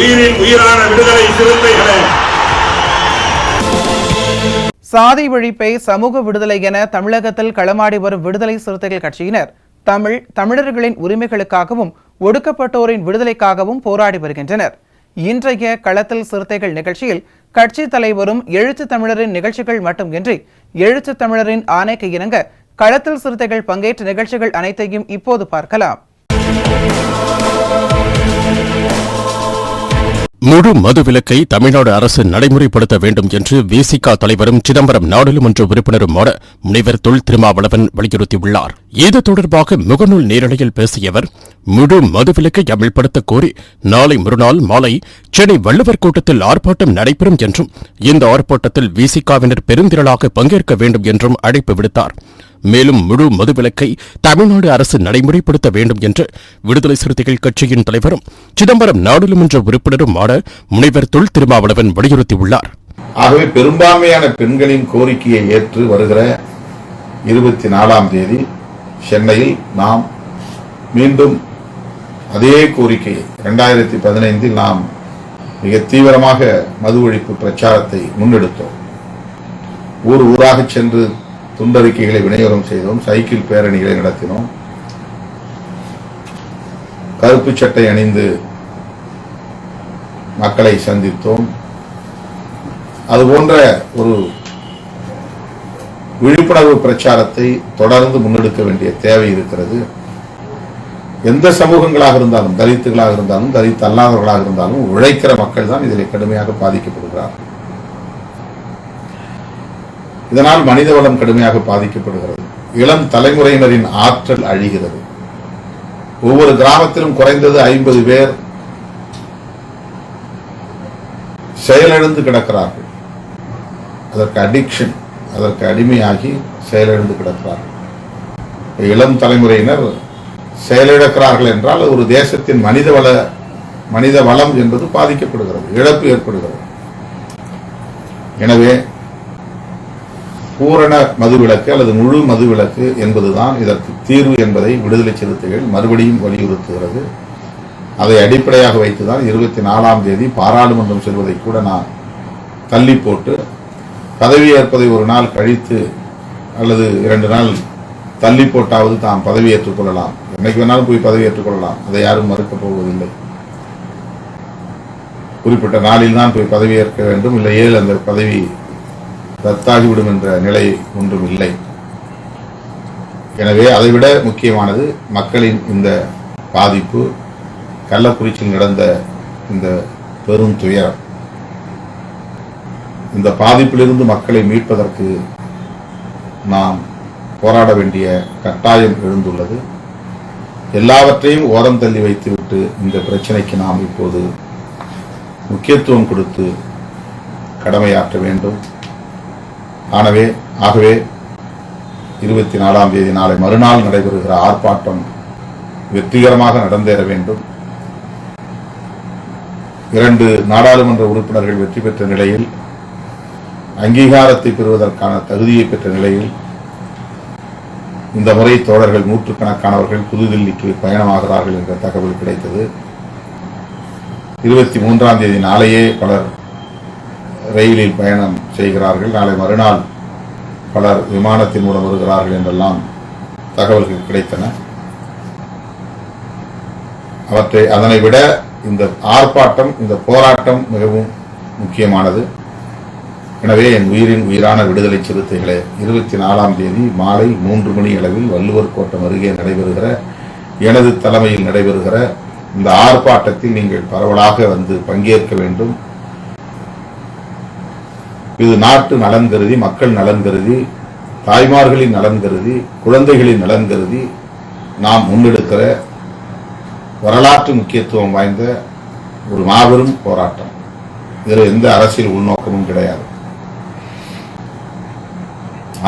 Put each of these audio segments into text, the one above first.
உயிரின் உயிரான விடுதலை சிறுத்தைகளே, சாதி ஒழிப்பை சமூக விடுதலை என தமிழகத்தில் களமாடி வரும் விடுதலை சிறுத்தைகள் கட்சியினர் தமிழர்களின் உரிமைகளுக்காகவும் ஒடுக்கப்பட்டோரின் விடுதலைக்காகவும் போராடி வருகின்றனர். இன்றைய களத்தில் சிறுத்தைகள் நிகழ்ச்சியில் கட்சி தலைவரும் எழுத்து தமிழரின் நிகழ்ச்சிகள் மட்டுமின்றி எழுத்து தமிழரின் ஆணைக்கு இணங்க களத்தில் சிறுத்தைகள் பங்கேற்ற நிகழ்ச்சிகள் அனைத்தையும் இப்போது பார்க்கலாம். முழு மதுவிலக்கை தமிழ்நாடு அரசு நடைமுறைப்படுத்த வேண்டும் என்று விசிக தலைவரும் சிதம்பரம் நாடாளுமன்ற உறுப்பினருமான முனைவர் தொல் திருமாவளவன் வலியுறுத்தியுள்ளார். இது தொடர்பாக முகநூல் நேரலையில் பேசிய அவர், முழு மதுவிலக்கை அமல்படுத்த கோரி நாளை மறுநாள் மாலை சென்னை வள்ளுவர் கோட்டத்தில் ஆர்ப்பாட்டம் நடைபெறும் என்றும் இந்த ஆர்ப்பாட்டத்தில் விசிகவினர் பெருந்திரளாக பங்கேற்க வேண்டும் என்றும் அழைப்பு விடுத்தார். மேலும் முழு மதுவிலக்கை தமிழ்நாடு அரசு நடைமுறைப்படுத்த வேண்டும் என்று விடுதலை சிறுத்தைகள் கட்சியின் தலைவரும் சிதம்பரம் நாடாளுமன்ற உறுப்பினருமான முனைவர் தொல் திருமாவளவன் வலியுறுத்தியுள்ளார். ஆகவே பெரும்பான்மையான பெண்களின் கோரிக்கையை ஏற்று வருகிற 24ஆம் தேதி சென்னையில் நாம் மீண்டும் அதே கோரிக்கையை 2015 நாம் மிக தீவிரமாக மது ஒழிப்பு பிரச்சாரத்தை முன்னெடுத்தோம். ஊர் ஊராக சென்று துண்டறிக்கைகளை விநியோகம் செய்தோம். சைக்கிள் பேரணிகளை நடத்தினோம். கருப்பு சட்டை அணிந்து மக்களை சந்தித்தோம். அதுபோன்ற ஒரு விழிப்புணர்வு பிரச்சாரத்தை தொடர்ந்து முன்னெடுக்க வேண்டிய தேவை இருக்கிறது. எந்த சமூகங்களாக இருந்தாலும், தலித்துகளாக இருந்தாலும், தலித் அல்லாதவர்களாக இருந்தாலும் உழைக்கிற மக்கள் தான் இதில் கடுமையாக பாதிக்கப்படுகிறார்கள். இதனால் மனித வளம் கடுமையாக பாதிக்கப்படுகிறது. இளம் தலைமுறையினரின் ஆற்றல் அழிகிறது. ஒவ்வொரு கிராமத்திலும் குறைந்தது 50 பேர் செயலிழந்து கிடக்கிறார்கள். அதற்கு அடிக்ஷன், அதற்கு அடிமையாகி செயலிழந்து கிடக்கிறார்கள். இளம் தலைமுறையினர் செயலிழக்கிறார்கள் என்றால் ஒரு தேசத்தின் மனித வளம் என்பது பாதிக்கப்படுகிறது, இழப்பு ஏற்படுகிறது. எனவே பூரண மதுவிலக்கு அல்லது முழு மதுவிலக்கு என்பதுதான் இதற்கு தீர்வு என்பதை விடுதலை சிறுத்தைகள் மறுபடியும் வலியுறுத்துகிறது. அதை அடிப்படையாக வைத்துதான் 24ஆம் தேதி பாராளுமன்றம் செல்வதை கூட நான் தள்ளி போட்டு பதவியேற்பதை ஒரு நாள் கழித்து அல்லது 2 நாள் தள்ளி போட்டாவது தாம் பதவியேற்றுக் கொள்ளலாம், என்னைக்கு வேணாலும் போய் பதவியேற்றுக் கொள்ளலாம், அதை யாரும் மறுக்கப் போவதில்லை. குறிப்பிட்ட நாளில் தான் போய் பதவியேற்க வேண்டும், இல்லை ஏழு அந்த பதவி ரத்தாகிவிடும் என்ற நிலை ஒன்றும் இல்லை. எனவே அதைவிட முக்கியமானது மக்களின் இந்த பாதிப்பு, கள்ளக்குறிச்சியில் நடந்த இந்த பெரும் துயரம். இந்த பாதிப்பிலிருந்து மக்களை மீட்பதற்கு நாம் போராட வேண்டிய கட்டாயம் எழுந்துள்ளது. எல்லாவற்றையும் ஓரம் தள்ளி வைத்துவிட்டு இந்த பிரச்சனைக்கு நாம் இப்போது முக்கியத்துவம் கொடுத்து கடமையாற்ற வேண்டும். ஆகவே 24ஆம் தேதி நாளை மறுநாள் நடைபெறுகிற ஆர்ப்பாட்டம் வெற்றிகரமாக நடந்தேற வேண்டும். 2 நாடாளுமன்ற உறுப்பினர்கள் வெற்றி பெற்ற நிலையில், அங்கீகாரத்தை பெறுவதற்கான தகுதியை பெற்ற நிலையில் இந்த முறை தோழர்கள் 100கணக்கானவர்கள் புதுதில்லிக்கு பயணமாகிறார்கள் என்ற தகவல் கிடைத்தது. 23ஆம் தேதி நாளையே பலர் ரயிலில் பயணம் செய்கிறார்கள், நாளை மறுநாள் பலர் விமானத்தின் மூலம் வருகிறார்கள் என்றெல்லாம் தகவல்கள் கிடைத்தன. அதனை விட இந்த ஆர்ப்பாட்டம், இந்த போராட்டம் மிகவும் முக்கியமானது. எனவே என் உயிரின் உயிரான விடுதலை சிறுத்தைகளே, 24ஆம் தேதி மாலை 3 மணி அளவில் வள்ளுவர் கோட்டம் அருகே நடைபெறுகிற, எனது தலைமையில் நடைபெறுகிற இந்த ஆர்ப்பாட்டத்தில் நீங்கள் பரவலாக வந்து பங்கேற்க வேண்டும். இது நாட்டு நலன் கருதி, மக்கள் நலன் கருதி தாய்மார்களின் நலன் கருதி, குழந்தைகளின் நலன் கருதி நாம் முன்னெடுக்கிற வரலாற்று முக்கியத்துவம் வாய்ந்த ஒரு மாபெரும் போராட்டம். இதில் எந்த அரசியல் உள்நோக்கமும் கிடையாது.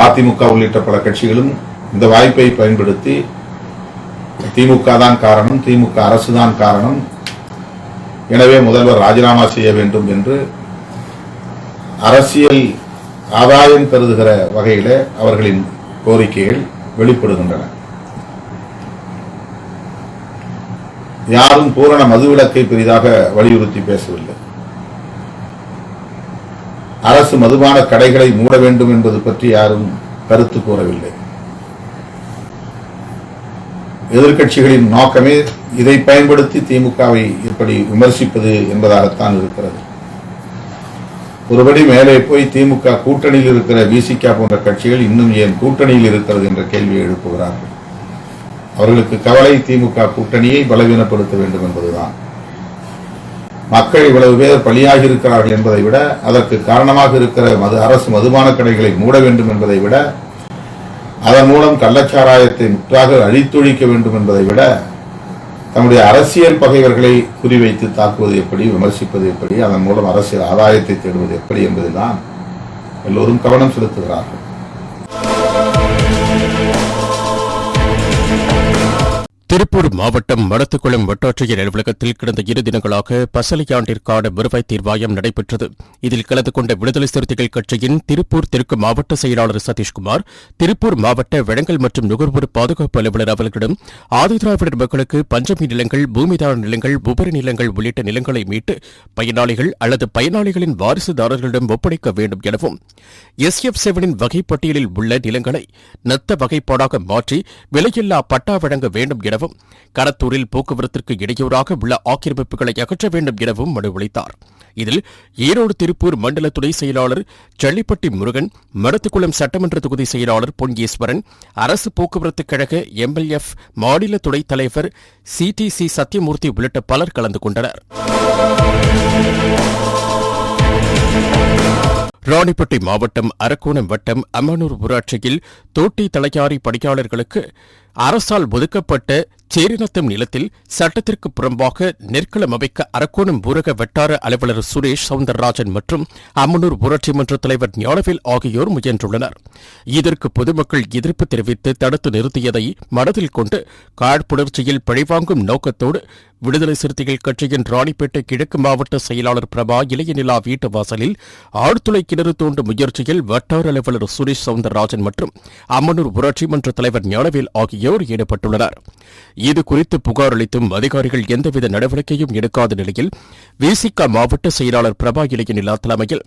அதிமுக உள்ளிட்ட பல கட்சிகளும் இந்த வாய்ப்பை பயன்படுத்தி திமுக தான் காரணம், திமுக அரசு தான் காரணம், எனவே முதல்வர் ராஜினாமா செய்ய வேண்டும் என்று அரசியல் ஆதாயம் கருதுகிற வகையில அவர்களின் கோரிக்கைகள் வெளிப்படுகின்றன. யாரும் பூரண மதுவிலக்கை பெரிதாக வலியுறுத்தி பேசவில்லை. அரசு மதுபான கடைகளை மூட வேண்டும் என்பது பற்றி யாரும் கருத்து கூறவில்லை. எதிர்க்கட்சிகளின் நோக்கமே இதை பயன்படுத்தி திமுகவை இப்படி விமர்சிப்பது என்பதாகத்தான் இருக்கிறது. ஒருபடி மேலே போய் திமுக கூட்டணியில் இருக்கிற விசிக போன்ற கட்சிகள் இன்னும் ஏன் கூட்டணியில் இருக்கிறது என்ற கேள்வியை எழுப்புகிறார்கள். அவர்களுக்கு கவலை திமுக கூட்டணியை பலவீனப்படுத்த வேண்டும் என்பதுதான். மக்கள் இவ்வளவு பேர் பலியாகி இருக்கிறார்கள் என்பதை விட, அதற்கு காரணமாக இருக்கிற அரசு மதுபான கடைகளை மூட வேண்டும் என்பதை விட, அதன் மூலம் கள்ளச்சாராயத்தை முற்றாக அழித்தொழிக்க வேண்டும் என்பதை விட, தம்முடைய அரசியல் பகைவர்களை குறிவைத்து தாக்குவது எப்படி, விமர்சிப்பது எப்படி, அதன் மூலம் அரசியல் ஆதாயத்தை தேடுவது எப்படி என்பதுதான் எல்லோரும் கவனம் செலுத்துகிறார்கள். திருப்பூர் மாவட்டம் மடத்துக்குளம் வட்டாட்சியர் அலுவலகத்தில் கடந்த 2 தினங்களாக பசலையாண்டிற்கான வருவாய் தீர்வாயம் நடைபெற்றது. இதில் கலந்து கொண்ட விடுதலை சிறுத்தைகள் கட்சியின் திருப்பூர் தெற்கு மாவட்ட செயலாளர் சதீஷ்குமார், திருப்பூர் மாவட்ட வழங்கல் மற்றும் நுகர்வோர் பாதுகாப்பு அலுவலர் அவர்களிடம் ஆதிதிராவிடர் மக்களுக்கு பஞ்சமி நிலங்கள், பூமிதார நிலங்கள், உபரி நிலங்கள் உள்ளிட்ட நிலங்களை மீட்டு பயனாளிகள் அல்லது பயனாளிகளின் வாரிசுதாரர்களிடம் ஒப்படைக்க வேண்டும் எனவும், SF7 வகைப்பட்டியலில் உள்ள நிலங்களை நத்த வகைப்பாடாக மாற்றி விலையில்லா பட்டா வழங்க வேண்டும் எனவும், கடத்தூரில் போக்குவரத்திற்கு இடையூறாக உள்ள ஆக்கிரமிப்புகளை அகற்ற வேண்டும் எனவும் மனு அளித்தார். இதில் ஈரோடு திருப்பூர் மண்டல துணை செயலாளர் சள்ளிப்பட்டி முருகன், மடத்துக்குளம் சட்டமன்ற தொகுதி செயலாளர் பொன்ஈஸ்வரன், அரசு போக்குவரத்து கழக MLF மாநில துணைத் தலைவர் CTC சத்யமூர்த்தி உள்ளிட்ட பலர் கலந்து கொண்டனர். ராணிப்பேட்டை மாவட்டம் அரக்கோணம் வட்டம் அம்மனூர் ஊராட்சியில் தோட்டி தலையாரி பணியாளர்களுக்கு அரசால் ஒதுக்கப்பட்ட சேரிநத்தம் நிலத்தில் சட்டத்திற்கு புறம்பாக நெற்களம் அமைக்க அரக்கோணம் ஊரக வட்டார அலுவலர் சுரேஷ் சவுந்தரராஜன் மற்றும் அம்மனூர் ஊராட்சி மன்ற தலைவர் ஞானவேல் ஆகியோர் முயன்றுள்ளனர். இதற்கு பொதுமக்கள் எதிர்ப்பு தெரிவித்து தடுத்து நிறுத்தியதை மனதில் கொண்டு காழ்ப்புணர்ச்சியில் பழிவாங்கும் நோக்கத்தோடு விடுதலை சிறுத்தைகள் கட்சியின் ராணிப்பேட்டை கிழக்கு மாவட்ட செயலாளர் பிரபா இளைய நிலா வீட்டு வாசலில் ஆழ்துளை கிணறு தோண்டும் முயற்சியில் வட்டார அலுவலர் சுரேஷ் சவுந்தரராஜன் மற்றும் அம்மனூர் ஊராட்சி மன்ற தலைவர் ஞானவேல் ஆகியோர் ஈடுபட்டுள்ளனர். இதுகுறித்து புகார் அளித்தும் அதிகாரிகள் எந்தவித நடவடிக்கையும் எடுக்காத நிலையில் விசிக மாவட்ட செயலாளர் பிரபா இளைய நிலா தலைமையில்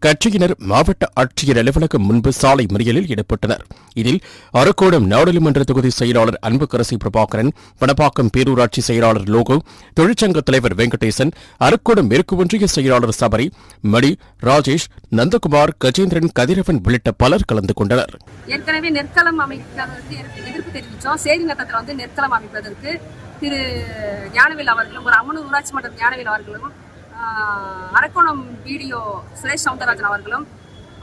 கட்சியினர் மாவட்ட ஆட்சியர் அலுவலகம் முன்பு சாலை மறியலில் ஈடுபட்டனர். இதில் அரக்கோணம் நாடாளுமன்ற தொகுதி செயலாளர் அன்புக்கரசி பிரபாகரன், வனப்பாக்கம் பேரூராட்சி செயலாளர் லோகோ, தொழிற்சங்க தலைவர் வெங்கடேசன், அரக்கோணம் மேற்கு ஒன்றிய செயலாளர் சபரி, மணி, ராஜேஷ், நந்தகுமார், கஜேந்திரன், கதிரவன் உள்ளிட்ட பலர் கலந்து கொண்டனர். ஏற்கனவே நெற்களம் அமைப்பதற்கு எதிர்ப்பு தெரிவித்தோம். சேரிநத்தத்தில் நெற்களம் அமைப்பதற்கு திரு ஞானவேல் அவர்களும், ஒரு அம்மனூர் ஊராட்சி மன்ற ஞானவேல் அவர்களும், அரக்கோணம் BDO சுரேஷ் சவுந்தரராஜன் அவர்களும்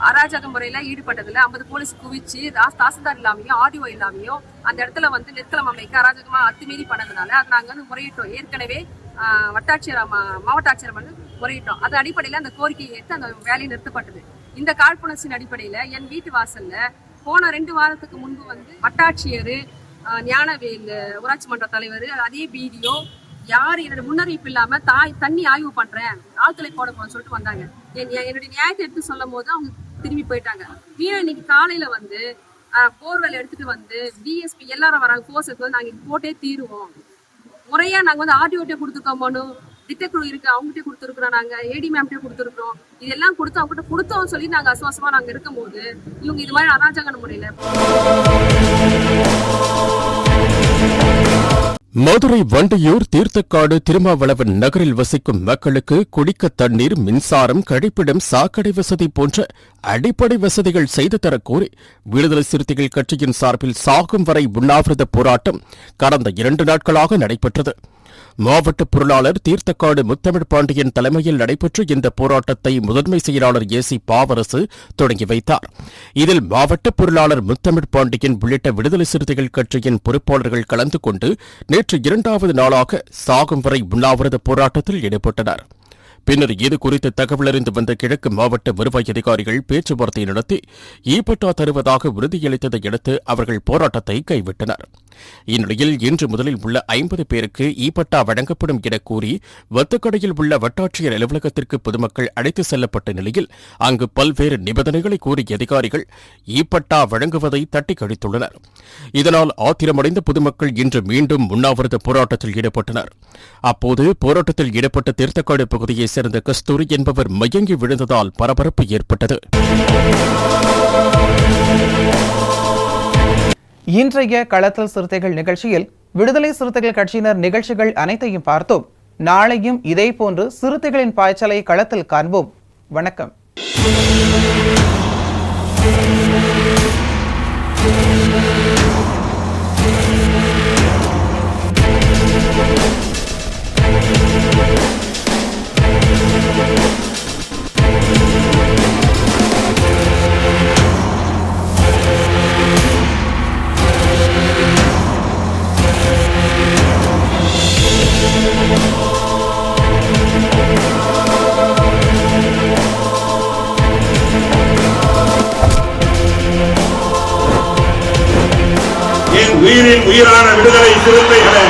அராஜக முறையில் ஈடுபட்டதில் 50 போலீஸ் குவிச்சு தாசில்தார் இல்லாமையும் RDO இல்லாமையும் அந்த இடத்துல நெற்களம் அமைக்க அராஜகமாக அத்துமீறி பண்ணதுனால அதை நாங்கள் முறையிட்டோம். ஏற்கனவே மாவட்ட ஆட்சியர் முறையிட்டோம். அது அடிப்படையில் அந்த கோரிக்கையை ஏற்று அந்த வேலையை நிறுத்தப்பட்டது. இந்த காழ்ப்புணர்ச்சியின் அடிப்படையில் என் வீட்டு வாசல்ல போன 2 வாரத்துக்கு முன்பு வட்டாட்சியர், ஞானவேல் ஊராட்சி மன்ற தலைவர், அதே BDO யார் என்னோட முன்னறிவிப்பு இல்லாம தண்ணி ஆய்வு பண்றேன், ஆழ்துளை போட போன்னு சொல்லிட்டு வந்தாங்க. என்னுடைய நியாயத்தை எடுத்து சொல்லும் போது அவங்க திரும்பி போயிட்டாங்க. இன்னைக்கு காலையில போர்வெல் எடுத்துட்டு DSP எல்லாரும் வராங்க, போர்ஸ் எடுத்து நாங்க போட்டே தீருவோம். முறையா நாங்க RDO கொடுத்துருக்கோம், மனு திட்டக்குழு இருக்கு அவங்ககிட்ட கொடுத்துருக்குறோம், நாங்க AD மேம்கிட்ட கொடுத்துருக்குறோம். இதெல்லாம் கொடுத்து அவங்ககிட்ட கொடுத்தோம் சொல்லி நாங்க அசுவாசமா நாங்க இருக்கும் போது இவங்க இது மாதிரி அராஜக முறையில. மதுரை வண்டியூர் தீர்த்தக்காடு திருமாவளவன் நகரில் வசிக்கும் மக்களுக்கு குடிக்க தண்ணீர், மின்சாரம், கழிப்பிடம், சாக்கடை வசதி போன்ற அடிப்படை வசதிகள் செய்து தரக்கோரி விடுதலை சிறுத்தைகள் கட்சியின் சார்பில் சாகும் வரை உண்ணாவிரத போராட்டம் கடந்த 2 நாட்களாக நடைபெற்றது. மாவட்ட பொருளாளர் தீர்த்தக்காடு முத்தமிழ் பாண்டியன் தலைமையில் நடைபெற்ற இந்த போராட்டத்தை முதன்மை செயலாளர் ஏசி பாவரசு தொடங்கி வைத்தார். இதில் மாவட்ட பொருளாளர் முத்தமிழ் பாண்டியன் உள்ளிட்ட விடுதலை சிறுத்தைகள் கட்சியின் பொறுப்பாளர்கள் கலந்து கொண்டு நேற்று 2வது நாளாக சாகும் வரை உண்ணாவிரத போராட்டத்தில் ஈடுபட்டனர். பின்னர் இது குறித்து தகவல் அறிந்து வந்த கிழக்கு மாவட்ட வருவாய் அதிகாரிகள் பேச்சுவார்த்தை நடத்தி ஈப்பட்டா தருவதாக உறுதியளித்ததை அடுத்து அவர்கள் போராட்டத்தை கைவிட்டனர். இந்நிலையில் இன்று முதலில் உள்ள 50 பேருக்கு ஈப்பட்டா வழங்கப்படும் என கூறி வத்துக்கடையில் உள்ள வட்டாட்சியர் அலுவலகத்திற்கு பொதுமக்கள் அழைத்து செல்லப்பட்ட நிலையில் அங்கு பல்வேறு நிபந்தனைகளை கூறிய அதிகாரிகள் ஈப்பட்டா வழங்குவதை தட்டி கழித்துள்ளனர். இதனால் ஆத்திரமடைந்த பொதுமக்கள் இன்று மீண்டும் உண்ணாவிரத போராட்டத்தில் ஈடுபட்டனர். அப்போது போராட்டத்தில் ஈடுபட்ட தீர்த்தக்காடு பகுதியை சேர்ந்த கஸ்தூரி என்பவர் மயங்கி விழுந்ததால் பரபரப்பு ஏற்பட்டது. இன்றைய களத்தல் சிறுத்தைகள் நிகழ்ச்சியில் விடுதலை சிறுத்தைகள் கட்சியினர் நிகழ்ச்சிகள் அனைத்தையும் பார்த்தோம். நாளையும் இதேபோன்று சிறுத்தைகளின் பாய்ச்சலை களத்தில் காண்போம். வணக்கம். உயிரின் உயிரான விடுதலை சிறுத்தைகளே,